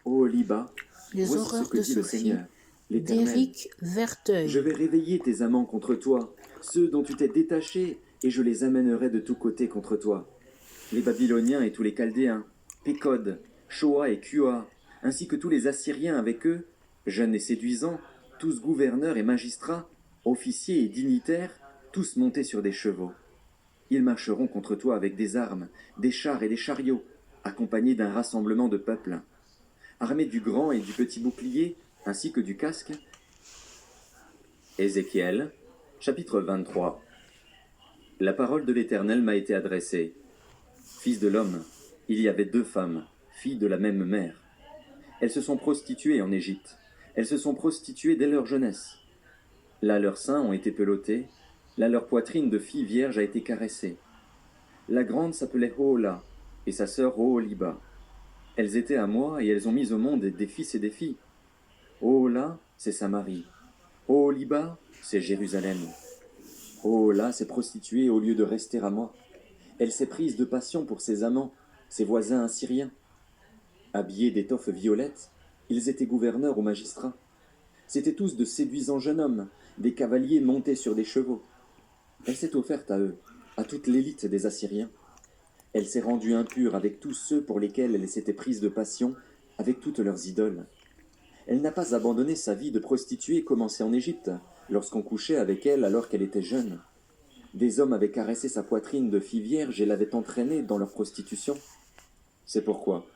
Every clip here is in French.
Ô Liba, Les voici ce horreurs que de dit le Sophie, Seigneur, l'Éternel. d'Éric Verteuil. Je vais réveiller tes amants contre toi, ceux dont tu t'es détaché, et je les amènerai de tous côtés contre toi. Les Babyloniens et tous les Chaldéens, Pécod, Shoa et Kua, ainsi que tous les Assyriens avec eux, jeunes et séduisants, tous gouverneurs et magistrats, officiers et dignitaires, tous montés sur des chevaux. Ils marcheront contre toi avec des armes, des chars et des chariots, accompagnés d'un rassemblement de peuples. Armés du grand et du petit bouclier, ainsi que du casque. Ézéchiel, chapitre 23. La parole de l'Éternel m'a été adressée. Fils de l'homme, il y avait 2 femmes, filles de la même mère. Elles se sont prostituées en Égypte. Elles se sont prostituées dès leur jeunesse. Là leurs seins ont été pelautés, là leur poitrine de fille vierge a été caressée. La grande s'appelait Ohola, et sa sœur Oholiba. Elles étaient à moi, et elles ont mis au monde des fils et des filles. Ohola, c'est Samarie. Oholiba, c'est Jérusalem. Ohola s'est prostituée au lieu de rester à moi. Elle s'est prise de passion pour ses amants, ses voisins assyriens. Habillés d'étoffes violettes, ils étaient gouverneurs ou magistrats. C'étaient tous de séduisants jeunes hommes, des cavaliers montés sur des chevaux. Elle s'est offerte à eux, à toute l'élite des Assyriens. Elle s'est rendue impure avec tous ceux pour lesquels elle s'était prise de passion, avec toutes leurs idoles. Elle n'a pas abandonné sa vie de prostituée commencée en Égypte, lorsqu'on couchait avec elle alors qu'elle était jeune. Des hommes avaient caressé sa poitrine de fille vierge et l'avaient entraînée dans leur prostitution. C'est pourquoi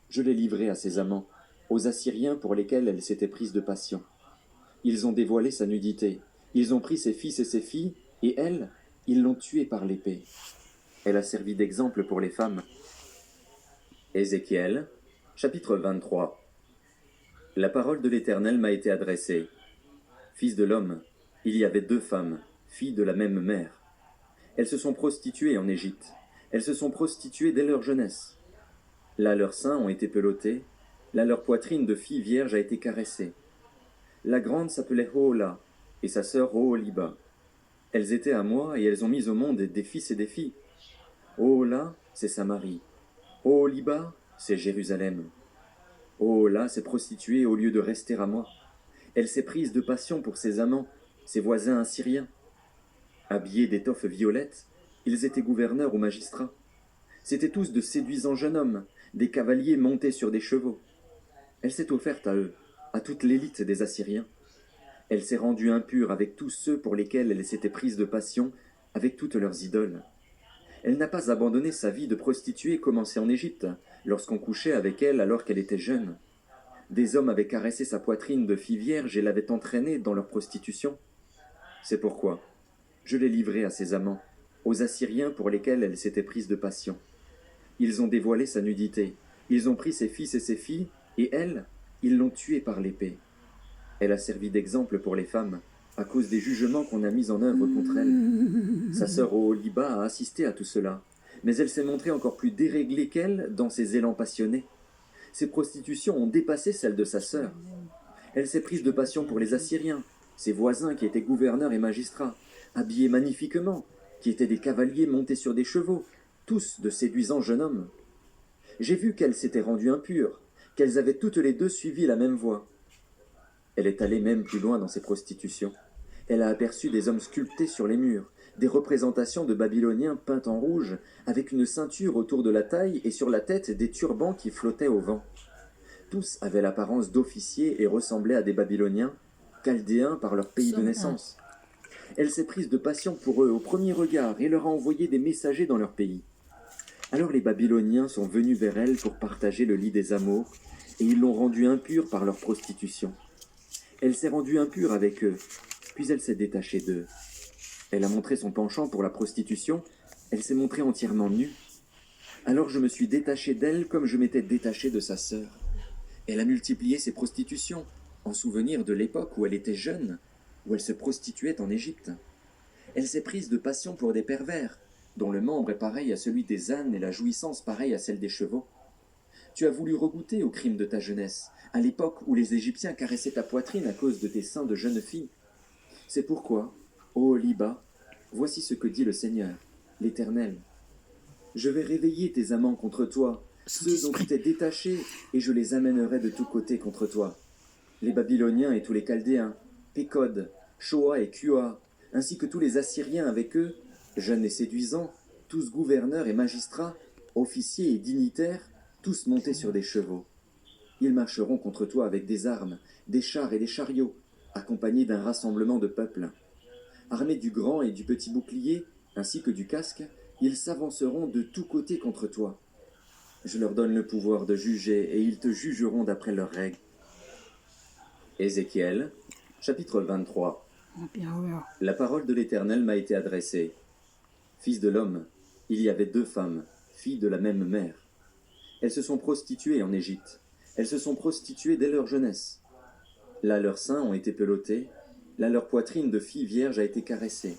je l'ai livrée à ses amants, aux Assyriens pour lesquels elle s'était prise de passion. Ils ont dévoilé sa nudité, ils ont pris ses fils et ses filles, et elle, ils l'ont tuée par l'épée. Elle a servi d'exemple pour les femmes. Ézéchiel, chapitre 23. La parole de l'Éternel m'a été adressée. Fils de l'homme, il y avait 2 femmes, filles de la même mère. Elles se sont prostituées en Égypte. Elles se sont prostituées dès leur jeunesse. Là leurs seins ont été pelautés, là leur poitrine de fille vierge a été caressée. La grande s'appelait Ohola, et sa sœur Oholiba. Elles étaient à moi, et elles ont mis au monde des fils et des filles. Ohola, c'est Samarie. Oholiba, c'est Jérusalem. Ohola s'est prostituée au lieu de rester à moi. Elle s'est prise de passion pour ses amants, ses voisins assyriens. Habillés d'étoffes violettes, ils étaient gouverneurs ou magistrats. C'étaient tous de séduisants jeunes hommes, des cavaliers montés sur des chevaux. Elle s'est offerte à eux, à toute l'élite des Assyriens. Elle s'est rendue impure avec tous ceux pour lesquels elle s'était prise de passion, avec toutes leurs idoles. Elle n'a pas abandonné sa vie de prostituée commencée en Égypte, lorsqu'on couchait avec elle alors qu'elle était jeune. Des hommes avaient caressé sa poitrine de fille vierge et l'avaient entraînée dans leur prostitution. C'est pourquoi je l'ai livrée à ses amants, aux Assyriens pour lesquels elle s'était prise de passion. Ils ont dévoilé sa nudité, ils ont pris ses fils et ses filles, et elle, ils l'ont tuée par l'épée. Elle a servi d'exemple pour les femmes, à cause des jugements qu'on a mis en œuvre contre elle. Sa sœur Oholiba a assisté à tout cela, mais elle s'est montrée encore plus déréglée qu'elle dans ses élans passionnés. Ses prostitutions ont dépassé celles de sa sœur. Elle s'est prise de passion pour les Assyriens, ses voisins qui étaient gouverneurs et magistrats, habillés magnifiquement, qui étaient des cavaliers montés sur des chevaux, tous de séduisants jeunes hommes. J'ai vu qu'elles s'étaient rendues impures, qu'elles avaient toutes les 2 suivi la même voie. Elle est allée même plus loin dans ses prostitutions. Elle a aperçu des hommes sculptés sur les murs, des représentations de Babyloniens peints en rouge, avec une ceinture autour de la taille et sur la tête des turbans qui flottaient au vent. Tous avaient l'apparence d'officiers et ressemblaient à des Babyloniens, Chaldéens par leur pays de naissance. Elle s'est prise de passion pour eux au premier regard et leur a envoyé des messagers dans leur pays. Alors les Babyloniens sont venus vers elle pour partager le lit des amours, et ils l'ont rendue impure par leur prostitution. Elle s'est rendue impure avec eux, puis elle s'est détachée d'eux. Elle a montré son penchant pour la prostitution, elle s'est montrée entièrement nue. Alors je me suis détaché d'elle comme je m'étais détaché de sa sœur. Elle a multiplié ses prostitutions, en souvenir de l'époque où elle était jeune, où elle se prostituait en Égypte. Elle s'est prise de passion pour des pervers, dont le membre est pareil à celui des ânes et la jouissance pareille à celle des chevaux. Tu as voulu regoûter au crime de ta jeunesse, à l'époque où les Égyptiens caressaient ta poitrine à cause de tes seins de jeune fille. C'est pourquoi, ô Liba, voici ce que dit le Seigneur, l'Éternel. Je vais réveiller tes amants contre toi, ceux dont tu t'es détaché, et je les amènerai de tous côtés contre toi. Les Babyloniens et tous les Chaldéens, Pécod, Shoa et Kua, ainsi que tous les Assyriens avec eux, jeunes et séduisants, tous gouverneurs et magistrats, officiers et dignitaires, tous montés sur des chevaux. Ils marcheront contre toi avec des armes, des chars et des chariots, accompagnés d'un rassemblement de peuples. Armés du grand et du petit bouclier, ainsi que du casque, ils s'avanceront de tous côtés contre toi. Je leur donne le pouvoir de juger, et ils te jugeront d'après leurs règles. Ézéchiel, chapitre 23. La parole de l'Éternel m'a été adressée. Fils de l'homme, il y avait 2 femmes, filles de la même mère. Elles se sont prostituées en Égypte. Elles se sont prostituées dès leur jeunesse. Là leurs seins ont été pelautés, là leur poitrine de fille vierge a été caressée.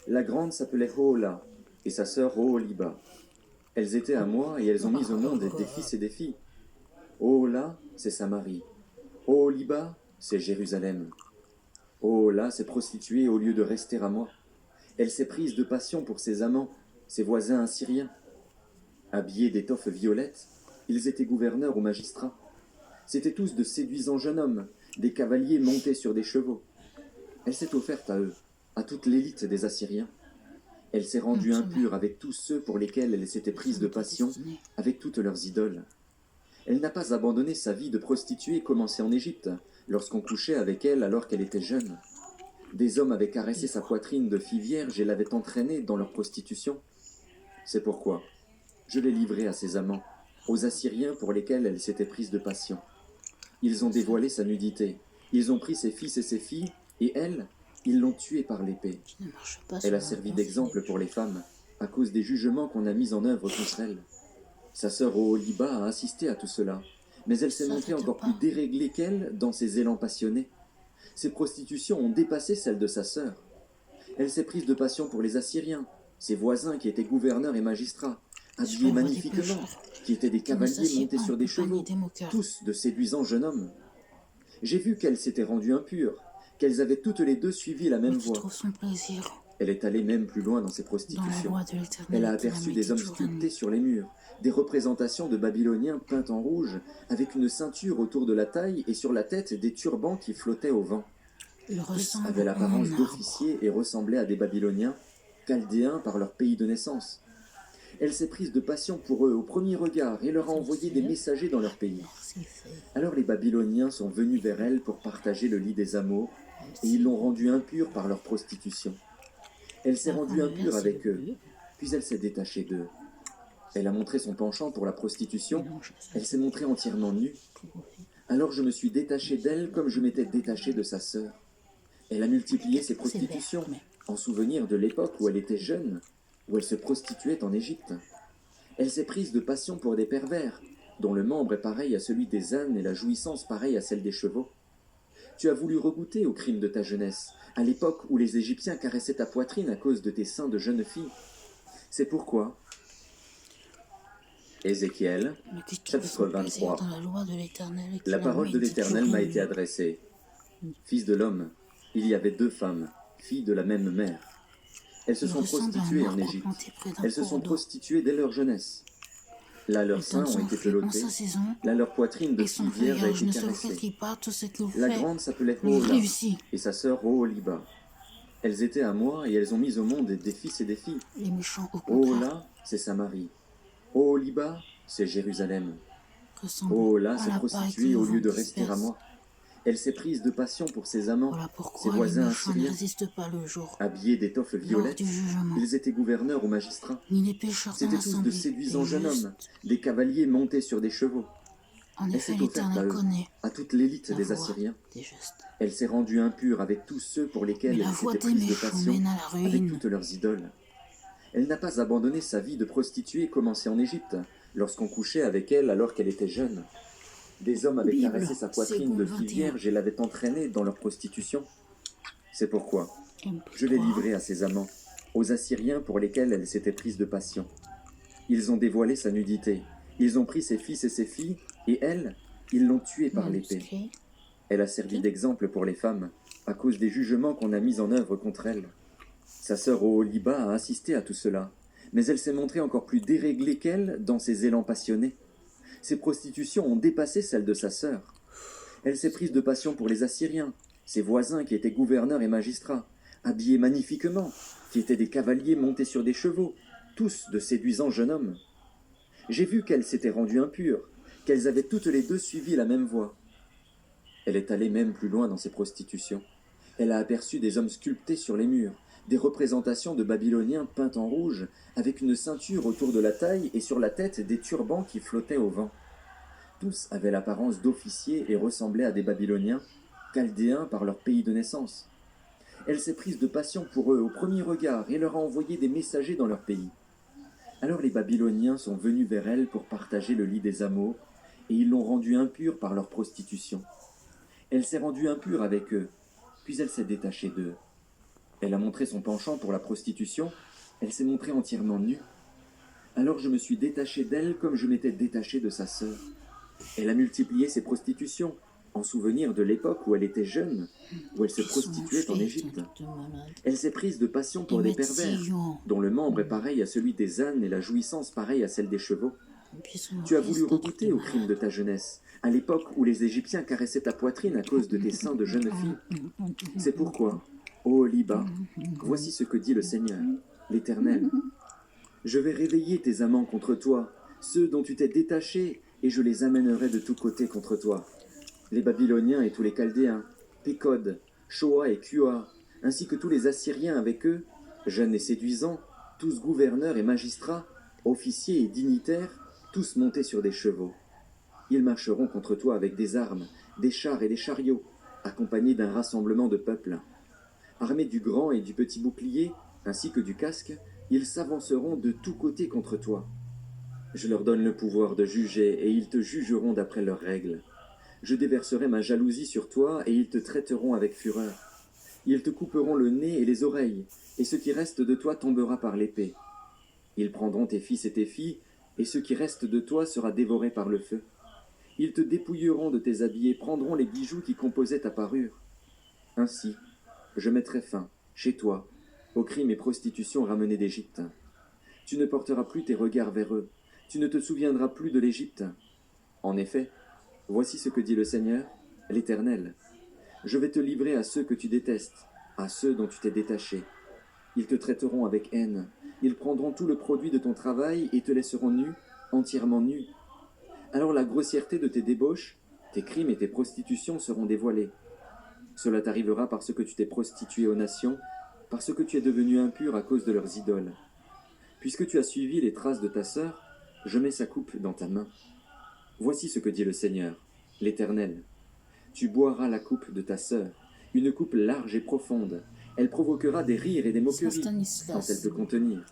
La grande s'appelait Hola, et sa sœur Oholiba. Elles étaient à moi, et elles ont mis au monde des fils et des filles. Hola, c'est Samarie. Oholiba, c'est Jérusalem. Ohola s'est prostituée au lieu de rester à moi. Elle s'est prise de passion pour ses amants, ses voisins assyriens. Habillés d'étoffes violettes, ils étaient gouverneurs ou magistrats. C'étaient tous de séduisants jeunes hommes, des cavaliers montés sur des chevaux. Elle s'est offerte à eux, à toute l'élite des Assyriens. Elle s'est rendue impure avec tous ceux pour lesquels elle s'était prise de passion, avec toutes leurs idoles. Elle n'a pas abandonné sa vie de prostituée commencée en Égypte, lorsqu'on couchait avec elle alors qu'elle était jeune. Des hommes avaient caressé sa poitrine de fille vierge et l'avaient entraînée dans leur prostitution. C'est pourquoi je l'ai livrée à ses amants, aux Assyriens pour lesquels elle s'était prise de passion. Ils ont dévoilé sa nudité, ils ont pris ses fils et ses filles, et elle, ils l'ont tuée par l'épée. Elle a servi d'exemple pour les femmes, à cause des jugements qu'on a mis en œuvre contre elle. Sa sœur Oholiba a assisté à tout cela, mais elle s'est montrée encore plus déréglée qu'elle dans ses élans passionnés. Ses prostitutions ont dépassé celles de sa sœur. Elle s'est prise de passion pour les Assyriens, ses voisins qui étaient gouverneurs et magistrats, habillés magnifiquement, qui étaient des cavaliers montés sur des chevaux, tous de séduisants jeunes hommes. J'ai vu qu'elles s'étaient rendues impures, qu'elles avaient toutes les deux suivi la même voie. Elle est allée même plus loin dans ses prostitutions. Elle a aperçu des hommes sculptés sur les murs, des représentations de Babyloniens peints en rouge, avec une ceinture autour de la taille et sur la tête des turbans qui flottaient au vent. Tous avaient l'apparence d'officiers et ressemblaient à des Babyloniens, Chaldéens par leur pays de naissance. Elle s'est prise de passion pour eux au premier regard et leur a envoyé des messagers dans leur pays. Alors les Babyloniens sont venus vers elle pour partager le lit des amours, et ils l'ont rendue impure par leur prostitution. Elle s'est rendue impure avec eux, puis elle s'est détachée d'eux. Elle a montré son penchant pour la prostitution, elle s'est montrée entièrement nue. Alors je me suis détaché d'elle comme je m'étais détaché de sa sœur. Elle a multiplié ses prostitutions, en souvenir de l'époque où elle était jeune, où elle se prostituait en Égypte. Elle s'est prise de passion pour des pervers, dont le membre est pareil à celui des ânes et la jouissance pareille à celle des chevaux. Tu as voulu regoûter au crime de ta jeunesse, à l'époque où les Égyptiens caressaient ta poitrine à cause de tes seins de jeune fille. C'est pourquoi... Ézéchiel, chapitre 23. La parole de l'Éternel m'a été adressée. Fils de l'homme, il y avait 2 femmes, filles de la même mère. Elles se sont prostituées en Égypte. Elles se sont prostituées dès leur jeunesse. Là leurs seins ont été pelautés, là leur poitrine de fille vierge a été caressée. La grande s'appelait Ohola, et sa sœur Oholiba. Elles étaient à moi, et elles ont mis au monde des fils et des filles. Ohola, c'est Samarie. Oholiba, c'est Jérusalem. Ohola s'est prostituée au lieu de rester à moi. Elle s'est prise de passion pour ses amants, ses voisins assyriens. Habillés d'étoffes violettes, ils étaient gouverneurs ou magistrats. C'étaient tous de séduisants jeunes hommes, des cavaliers montés sur des chevaux. Elle s'est offerte à eux, à toute l'élite des Assyriens. Elle s'est rendue impure avec tous ceux pour lesquels elle s'était prise de passion, avec toutes leurs idoles. Elle n'a pas abandonné sa vie de prostituée commencée en Égypte, lorsqu'on couchait avec elle alors qu'elle était jeune. Des hommes avaient caressé sa poitrine de fille vierge et l'avaient entraînée dans leur prostitution. C'est pourquoi je l'ai livrée à ses amants, aux Assyriens pour lesquels elle s'était prise de passion. Ils ont dévoilé sa nudité, ils ont pris ses fils et ses filles, et elle, ils l'ont tuée par l'épée. Elle a servi d'exemple pour les femmes, à cause des jugements qu'on a mis en œuvre contre elle. Sa sœur Oholiba a assisté à tout cela, Mais elle s'est montrée encore plus déréglée qu'elle dans ses élans passionnés. Ses prostitutions ont dépassé celles de sa sœur. Elle s'est prise de passion pour les Assyriens, ses voisins qui étaient gouverneurs et magistrats, habillés magnifiquement, qui étaient des cavaliers montés sur des chevaux, tous de séduisants jeunes hommes. J'ai vu qu'elles s'étaient rendues impures, qu'elles avaient toutes les deux suivi la même voie. Elle est allée même plus loin dans ses prostitutions. Elle a aperçu des hommes sculptés sur les murs, des représentations de Babyloniens peints en rouge, avec une ceinture autour de la taille et sur la tête des turbans qui flottaient au vent. Tous avaient l'apparence d'officiers et ressemblaient à des Babyloniens, chaldéens par leur pays de naissance. Elle s'est prise de passion pour eux au premier regard et leur a envoyé des messagers dans leur pays. Alors les Babyloniens sont venus vers elle pour partager le lit des amours, et ils l'ont rendue impure par leur prostitution. Elle s'est rendue impure avec eux, puis elle s'est détachée d'eux. Elle a montré son penchant pour la prostitution, elle s'est montrée entièrement nue. Alors je me suis détaché d'elle comme je m'étais détaché de sa sœur. Elle a multiplié ses prostitutions, en souvenir de l'époque où elle était jeune, où elle se prostituait en Égypte. Elle s'est prise de passion pour des pervers, dont le membre est pareil à celui des ânes et la jouissance pareille à celle des chevaux. Tu as voulu regoûter au crime de ta jeunesse, à l'époque où les Égyptiens caressaient ta poitrine à cause de tes seins de jeune fille. C'est pourquoi, ô Liba, voici ce que dit le Seigneur, l'Éternel. Je vais réveiller tes amants contre toi, ceux dont tu t'es détaché, et je les amènerai de tous côtés contre toi. Les Babyloniens et tous les Chaldéens, Pécod, Shoa et Kua, ainsi que tous les Assyriens avec eux, jeunes et séduisants, tous gouverneurs et magistrats, officiers et dignitaires, tous montés sur des chevaux. Ils marcheront contre toi avec des armes, des chars et des chariots, accompagnés d'un rassemblement de peuples. Armés du grand et du petit bouclier, ainsi que du casque, ils s'avanceront de tous côtés contre toi. Je leur donne le pouvoir de juger, et ils te jugeront d'après leurs règles. Je déverserai ma jalousie sur toi, et ils te traiteront avec fureur. Ils te couperont le nez et les oreilles, et ce qui reste de toi tombera par l'épée. Ils prendront tes fils et tes filles, et ce qui reste de toi sera dévoré par le feu. Ils te dépouilleront de tes habits et prendront les bijoux qui composaient ta parure. Ainsi, je mettrai fin, chez toi, aux crimes et prostitutions ramenés d'Égypte. Tu ne porteras plus tes regards vers eux, tu ne te souviendras plus de l'Égypte. En effet, voici ce que dit le Seigneur, l'Éternel. Je vais te livrer à ceux que tu détestes, à ceux dont tu t'es détaché. Ils te traiteront avec haine, ils prendront tout le produit de ton travail et te laisseront nu, entièrement nu. Alors la grossièreté de tes débauches, tes crimes et tes prostitutions seront dévoilés. Cela t'arrivera parce que tu t'es prostitué aux nations, parce que tu es devenu impur à cause de leurs idoles. Puisque tu as suivi les traces de ta sœur, je mets sa coupe dans ta main. Voici ce que dit le Seigneur, l'Éternel. Tu boiras la coupe de ta sœur, une coupe large et profonde. Elle provoquera des rires et des moqueries quand elle te contenir.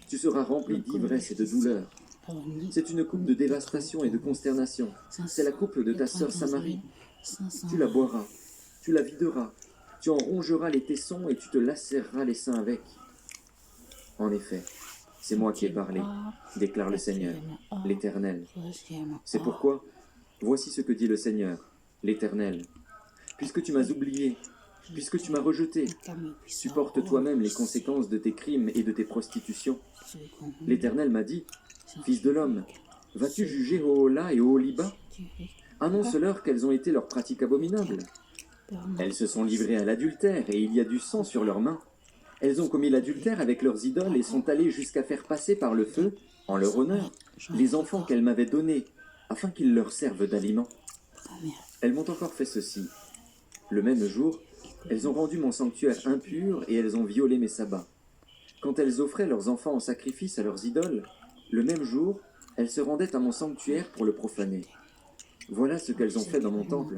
Tu seras rempli d'ivresse et de douleur. C'est une coupe de dévastation et de consternation. C'est la coupe de ta sœur Samarie. Tu la boiras, tu la videras, tu en rongeras les tessons et tu te lacéreras les seins avec. En effet, c'est moi qui ai parlé, déclare le Seigneur, l'Éternel. C'est pourquoi, voici ce que dit le Seigneur, l'Éternel. Puisque tu m'as oublié, puisque tu m'as rejeté, supporte toi-même les conséquences de tes crimes et de tes prostitutions. L'Éternel m'a dit, Fils de l'homme, vas-tu juger Ohola et Oholiba? Annonce-leur quelles ont été leurs pratiques abominables. Elles se sont livrées à l'adultère et il y a du sang sur leurs mains. Elles ont commis l'adultère avec leurs idoles et sont allées jusqu'à faire passer par le feu, en leur honneur, les enfants qu'elles m'avaient donnés, afin qu'ils leur servent d'aliment. Elles m'ont encore fait ceci. Le même jour, elles ont rendu mon sanctuaire impur et elles ont violé mes sabbats. Quand elles offraient leurs enfants en sacrifice à leurs idoles, le même jour, elles se rendaient à mon sanctuaire pour le profaner. Voilà ce qu'elles ont fait dans mon temple.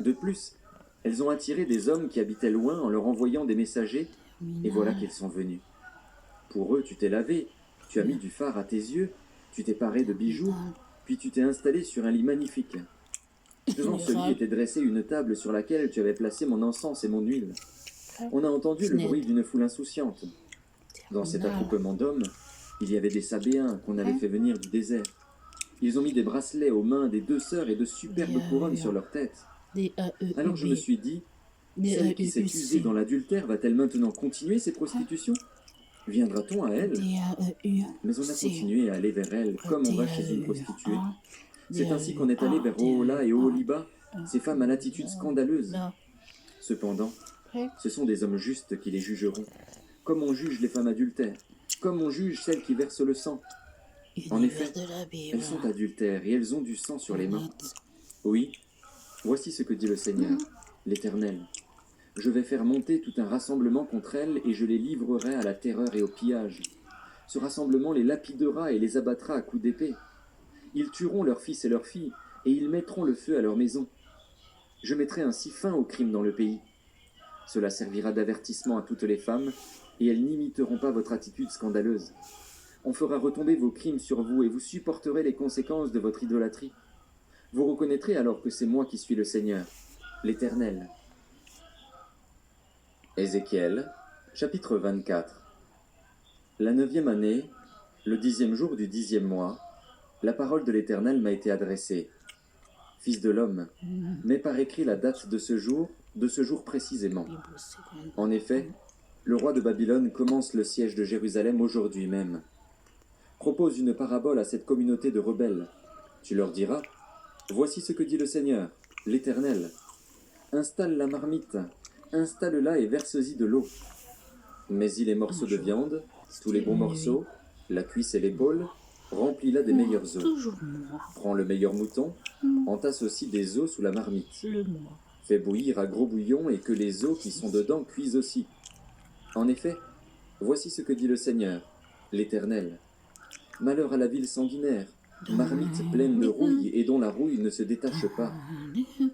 De plus, elles ont attiré des hommes qui habitaient loin en leur envoyant des messagers, et voilà qu'ils sont venus. Pour eux, tu t'es lavé, tu as mis du fard à tes yeux, tu t'es paré de bijoux, puis tu t'es installé sur un lit magnifique. Devant ce lit était dressée une table sur laquelle tu avais placé mon encens et mon huile. On a entendu le bruit d'une foule insouciante. Dans cet attroupement d'hommes, il y avait des Sabéens qu'on avait fait venir du désert. Ils ont mis des bracelets aux mains des deux sœurs et de superbes couronnes sur leurs têtes. Alors je me suis dit, celle qui s'est usée dans l'adultère va-t-elle maintenant continuer ses prostitutions? Viendra-t-on à elle? Mais on a D-A-E-U-C. continué à aller vers elle comme on va chez une prostituée. C'est ainsi qu'on est allé vers Ohola et Oholiba, ces femmes à l'attitude scandaleuse. Cependant, ce sont des hommes justes qui les jugeront, comme on juge les femmes adultères, comme on juge celles qui versent le sang. En effet, elles sont adultères et elles ont du sang sur les mains. Oui, voici ce que dit le Seigneur, l'Éternel. Je vais faire monter tout un rassemblement contre elles et je les livrerai à la terreur et au pillage. Ce rassemblement les lapidera et les abattra à coups d'épée. Ils tueront leurs fils et leurs filles et ils mettront le feu à leur maison. Je mettrai ainsi fin au crime dans le pays. Cela servira d'avertissement à toutes les femmes et elles n'imiteront pas votre attitude scandaleuse. On fera retomber vos crimes sur vous et vous supporterez les conséquences de votre idolâtrie. Vous reconnaîtrez alors que c'est moi qui suis le Seigneur, l'Éternel. Ézéchiel, chapitre 24. La 9e année, le 10e jour du 10e mois, la parole de l'Éternel m'a été adressée. Fils de l'homme, mets par écrit la date de ce jour précisément. En effet, le roi de Babylone commence le siège de Jérusalem aujourd'hui même. Propose une parabole à cette communauté de rebelles. Tu leur diras, voici ce que dit le Seigneur, l'Éternel. Installe la marmite, installe-la et verse-y de l'eau. Mets-y les morceaux de viande, tous les bons morceaux, la cuisse et l'épaule, remplis-la des meilleurs os. Prends le meilleur mouton, entasse aussi des os sous la marmite. Fais bouillir à gros bouillon et que les os qui sont dedans cuisent aussi. En effet, voici ce que dit le Seigneur, l'Éternel. Malheur à la ville sanguinaire, marmite pleine de rouille et dont la rouille ne se détache pas.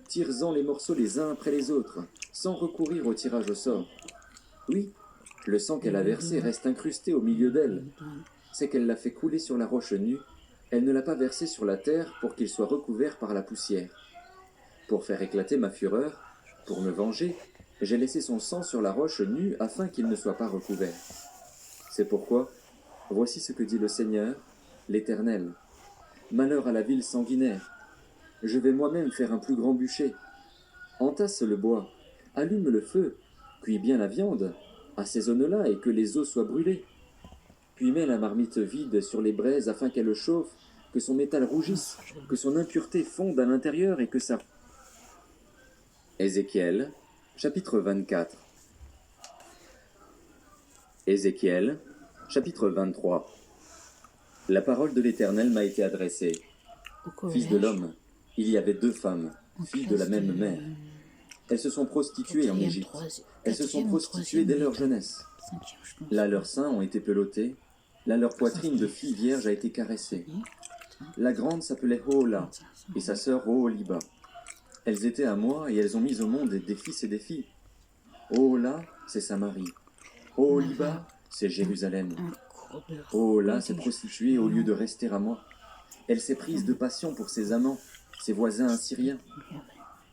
Tire-en les morceaux les uns après les autres, sans recourir au tirage au sort. Oui, le sang qu'elle a versé reste incrusté au milieu d'elle. C'est qu'elle l'a fait couler sur la roche nue, elle ne l'a pas versé sur la terre pour qu'il soit recouvert par la poussière. Pour faire éclater ma fureur, pour me venger, j'ai laissé son sang sur la roche nue afin qu'il ne soit pas recouvert. C'est pourquoi, voici ce que dit le Seigneur, l'Éternel. Malheur à la ville sanguinaire. Je vais moi-même faire un plus grand bûcher. Entasse le bois, allume le feu, cuis bien la viande, assaisonne-la et que les os soient brûlés. Puis mets la marmite vide sur les braises afin qu'elle chauffe, que son métal rougisse, que son impureté fonde à l'intérieur et que ça... Ézéchiel, chapitre 24. Ézéchiel, chapitre 23. La parole de l'Éternel m'a été adressée. Fils de l'homme, il y avait 2 femmes, filles de la même mère. Elles se sont prostituées en Égypte. Elles se sont prostituées dès leur jeunesse. Là, leurs seins ont été pelautés. Là, leur poitrine de fille vierge a été caressée. La grande s'appelait Ohola et sa sœur Oholiba. Elles étaient à moi et elles ont mis au monde des fils et des filles. Ohola, c'est Samarie. Oholiba, c'est Jérusalem. Ohola s'est prostituée au lieu de rester à moi. Elle s'est prise de passion pour ses amants, ses voisins assyriens.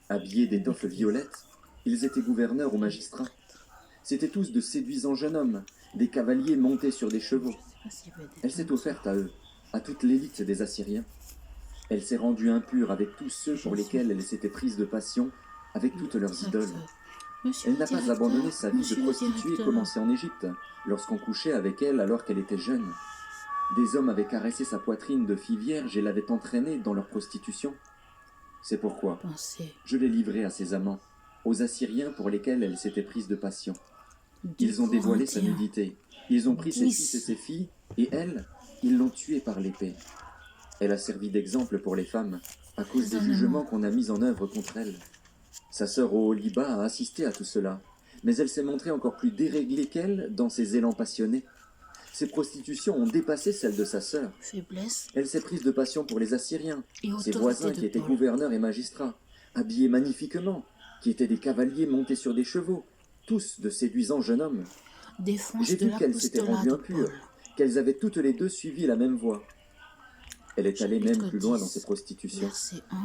Habillés d'étoffes violettes, ils étaient gouverneurs ou magistrats. C'étaient tous de séduisants jeunes hommes, des cavaliers montés sur des chevaux. Elle s'est offerte à eux, à toute l'élite des Assyriens. Elle s'est rendue impure avec tous ceux pour lesquels elle s'était prise de passion, avec toutes leurs idoles. Elle n'a pas abandonné sa vie de prostituée commencée en Égypte, lorsqu'on couchait avec elle alors qu'elle était jeune. Des hommes avaient caressé sa poitrine de fille vierge et l'avaient entraînée dans leur prostitution. C'est pourquoi je l'ai livrée à ses amants, aux Assyriens pour lesquels elle s'était prise de passion. Ils ont dévoilé sa nudité, ils ont pris ses fils et ses filles, et elle, ils l'ont tuée par l'épée. Elle a servi d'exemple pour les femmes, à cause des jugements qu'on a mis en œuvre contre elle. Sa sœur Oholiba a assisté à tout cela, mais elle s'est montrée encore plus déréglée qu'elle dans ses élans passionnés. Ses prostitutions ont dépassé celles de sa sœur. Elle s'est prise de passion pour les Assyriens, ses voisins qui étaient gouverneurs et magistrats, habillés magnifiquement, qui étaient des cavaliers montés sur des chevaux, tous de séduisants jeunes hommes. J'ai vu qu'elles s'étaient rendues impures, qu'elles avaient toutes les deux suivi la même voie. Elle est allée même plus loin dans ses prostitutions.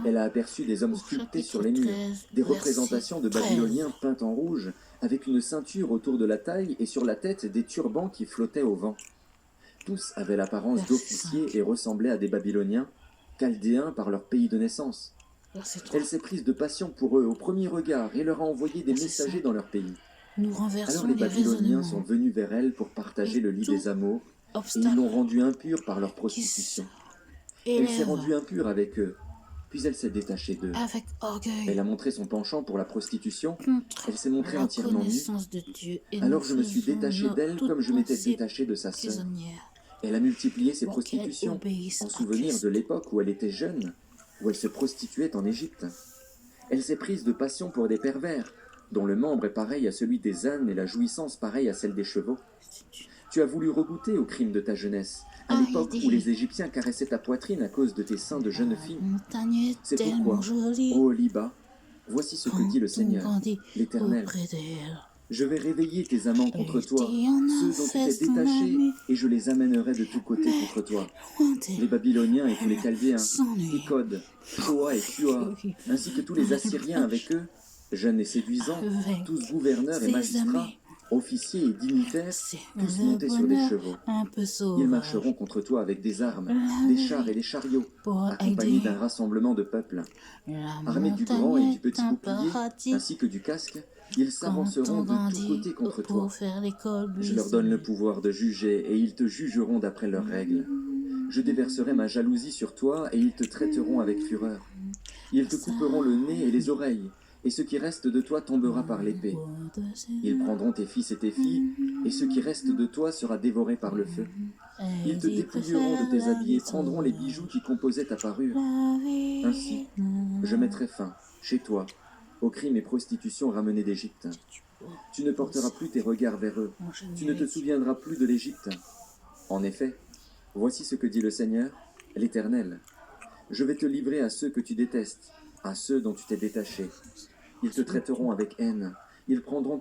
Elle a aperçu des hommes sculptés sur les murs, des représentations de Babyloniens peints en rouge, avec une ceinture autour de la taille et sur la tête des turbans qui flottaient au vent. Tous avaient l'apparence d'officiers et ressemblaient à des Babyloniens, chaldéens par leur pays de naissance. Elle s'est prise de passion pour eux au premier regard et leur a envoyé des messagers dans leur pays. Nous Alors renversons les les Babyloniens sont raisonnements venus vers elle pour partager et le lit tout des amours, et ils obstacle l'ont rendue impure par leur qui prostitution. s'élève Elle s'est rendue impure avec eux, puis elle s'est détachée d'eux. avec Elle orgueil a montré son penchant pour la prostitution, contre elle s'est montrée la entièrement nue. connaissance de Dieu et nous Alors je me suis faisons détaché d'elle toutes comme je nos m'étais détaché de sa sœur. prisonnières Elle a multiplié ses pour qu'elles prostitutions, obéissent en à souvenir de Christ. l'époque où elle était jeune, où elle se prostituait en Égypte. Elle s'est prise de passion pour des pervers, dont le membre est pareil à celui des ânes et la jouissance pareille à celle des chevaux. Tu as voulu regoûter au crime de ta jeunesse, à l'époque où les Égyptiens caressaient ta poitrine à cause de tes seins de jeune fille. La montagne est C'est tellement pourquoi, jolie ô Liba, voici ce que dit le quand on Seigneur, grandit l'Éternel. auprès d'elle. Je vais réveiller tes amants contre Il toi, dit, on a ceux dont tu fait t'es son détaché, ami, et je les amènerai de tous côtés mais contre toi. loin Les d'elle, Babyloniens et tous les Chaldéens, s'ennuie. Écode, Shoa et Shua, ainsi que tous les Assyriens avec eux, jeunes et séduisants, Avec tous gouverneurs et ses magistrats, amis, officiers et dignitaires, c'est tous le montés sur des bonheur chevaux. un peu Ils sauvage marcheront contre toi avec des armes, La des chars vie et des chariots, pour accompagnés aider. d'un rassemblement de peuples. La Armés du grand montagne et du est petit un bouclier, paradis ainsi que du casque, ils quand s'avanceront on de tous grandit côtés contre toi. pour faire l'école Je leur donne le brisée. pouvoir de juger, et ils te jugeront d'après leurs règles. Je déverserai ma jalousie sur toi, et ils te traiteront avec fureur. Ils te couperont le nez et les oreilles, et ce qui reste de toi tombera par l'épée. Ils prendront tes fils et tes filles, et ce qui reste de toi sera dévoré par le feu. Ils te dépouilleront de tes habits et prendront les bijoux qui composaient ta parure. Ainsi, je mettrai fin, chez toi, aux crimes et prostitutions ramenés d'Égypte. Tu ne porteras plus tes regards vers eux. Tu ne te souviendras plus de l'Égypte. En effet, voici ce que dit le Seigneur, l'Éternel. Je vais te livrer à ceux que tu détestes, à ceux dont tu t'es détaché. Ils te traiteront avec haine. Ils prendront tout